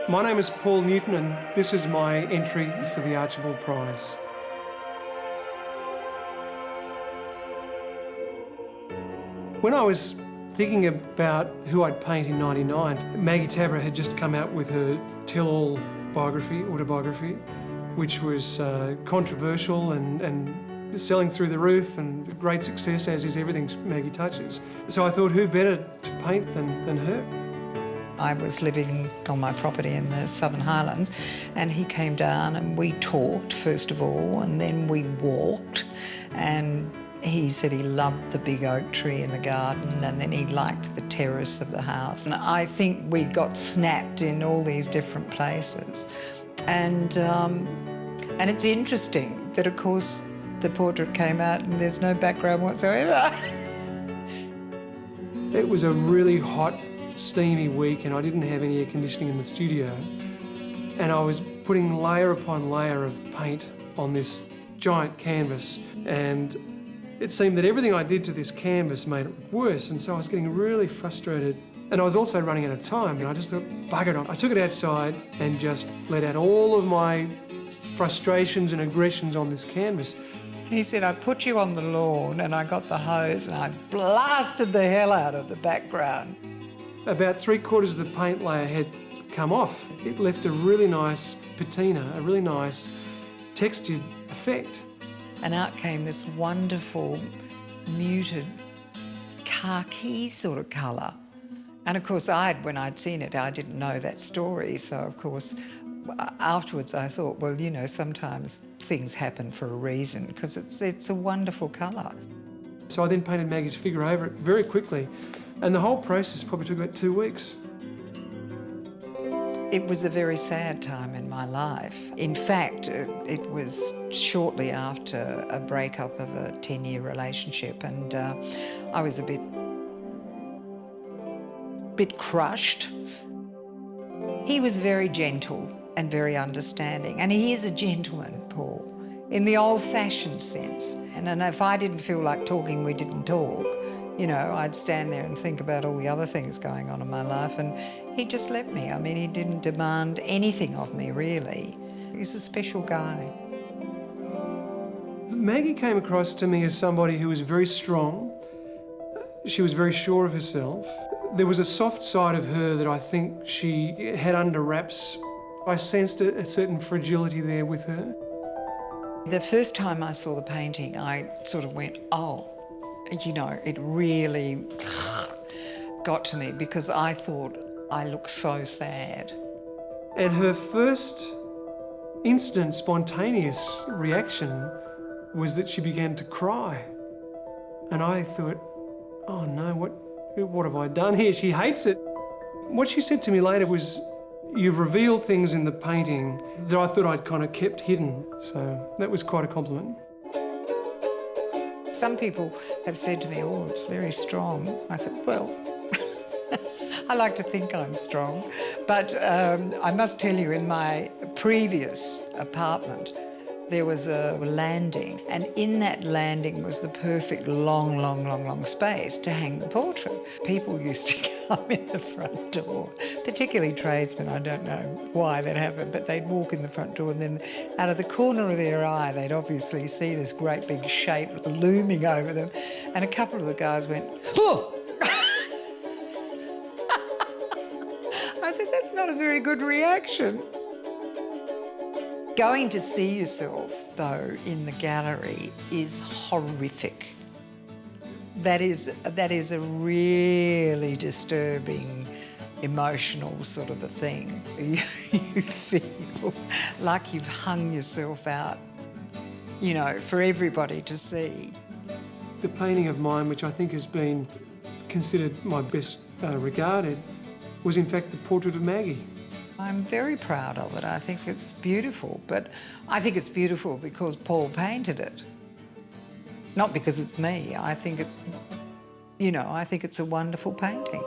My name is Paul Newton and this is my entry for the Archibald Prize. When I was thinking about who I'd paint in '99, Maggie Tabberer had just come out with her tell-all autobiography, which was controversial and selling through the roof and a great success, as is everything Maggie touches. So I thought, who better to paint than her? I was living on my property in the Southern Highlands and he came down and we talked first of all and then we walked, and he said he loved the big oak tree in the garden and then he liked the terrace of the house. And I think we got snapped in all these different places. And it's interesting that, of course, the portrait came out and there's no background whatsoever. It was a really hot, steamy week and I didn't have any air conditioning in the studio, and I was putting layer upon layer of paint on this giant canvas, and it seemed that everything I did to this canvas made it look worse, and so I was getting really frustrated, and I was also running out of time, and I just thought, bugger it. I took it outside and just let out all of my frustrations and aggressions on this canvas. He said, I put you on the lawn and I got the hose and I blasted the hell out of the background. About 3/4 of the paint layer had come off. It left a really nice patina, a really nice textured effect. And out came this wonderful, muted, khaki sort of colour. And of course, when I'd seen it, I didn't know that story. So of course, afterwards I thought, well, you know, sometimes things happen for a reason, because it's a wonderful colour. So I then painted Maggie's figure over it very quickly. And the whole process probably took about 2 weeks. It was a very sad time in my life. In fact, it was shortly after a breakup of a 10-year relationship, and I was a bit crushed. He was very gentle and very understanding, and he is a gentleman, Paul, in the old-fashioned sense. And if I didn't feel like talking, we didn't talk. You know, I'd stand there and think about all the other things going on in my life, and he just let me. I mean, he didn't demand anything of me, really. He's a special guy. Maggie came across to me as somebody who was very strong. She was very sure of herself. There was a soft side of her that I think she had under wraps. I sensed a certain fragility there with her. The first time I saw the painting, I sort of went, oh, you know, it really got to me, because I thought I looked so sad. And her first instant spontaneous reaction was that she began to cry. And I thought, oh no, what have I done here? She hates it. What she said to me later was, you've revealed things in the painting that I thought I'd kind of kept hidden. So that was quite a compliment. Some people have said to me, oh, it's very strong. I thought, well, I like to think I'm strong. But I must tell you, in my previous apartment, there was a landing, and in that landing was the perfect long space to hang the portrait. People used to come in the front door, particularly tradesmen. I don't know why that happened, but they'd walk in the front door and then out of the corner of their eye, they'd obviously see this great big shape looming over them, and a couple of the guys went, oh! I said, that's not a very good reaction. Going to see yourself, though, in the gallery is horrific. That is a really disturbing, emotional sort of a thing. You feel like you've hung yourself out, you know, for everybody to see. The painting of mine, which I think has been considered my best regarded, was in fact the portrait of Maggie. I'm very proud of it. I think it's beautiful, but I think it's beautiful because Paul painted it. Not because it's me. I think it's, you know, I think it's a wonderful painting.